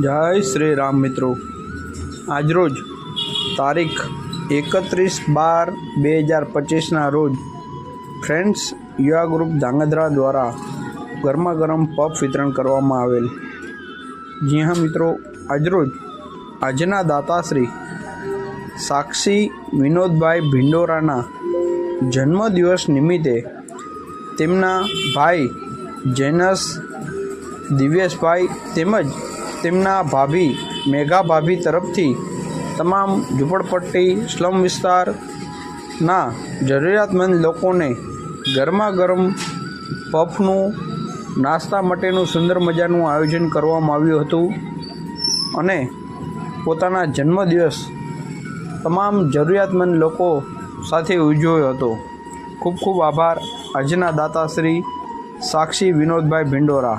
જય શ્રી રામ મિત્રો, આજરોજ તારીખ 31/12/2025ના રોજ ફ્રેન્ડ્સ યુવા ગ્રુપ ધાંગધ્રા દ્વારા ગરમા ગરમ પફ વિતરણ કરવામાં આવેલ। જી હા મિત્રો, આજરોજ આજના દાતાશ્રી સાક્ષી વિનોદભાઈ ભિંડોરાના જન્મદિવસ નિમિત્તે તેમના ભાઈ જેનસ દિવ્યેશભાઈ તેમજ તેમના ભાભી મેઘા ભાભી તરફથી તમામ ઝૂંપડપટ્ટી સ્લમ વિસ્તારના જરૂરિયાતમંદ લોકોને ગરમા ગરમ પફનું નાસ્તા માટેનું સુંદર મજાનું આયોજન કરવામાં આવ્યું હતું અને પોતાના જન્મદિવસ તમામ જરૂરિયાતમંદ લોકો સાથે ઉજવ્યો હતો। ખૂબ ખૂબ આભાર આજના દાતાશ્રી સાક્ષી વિનોદભાઈ ભિંડોરા।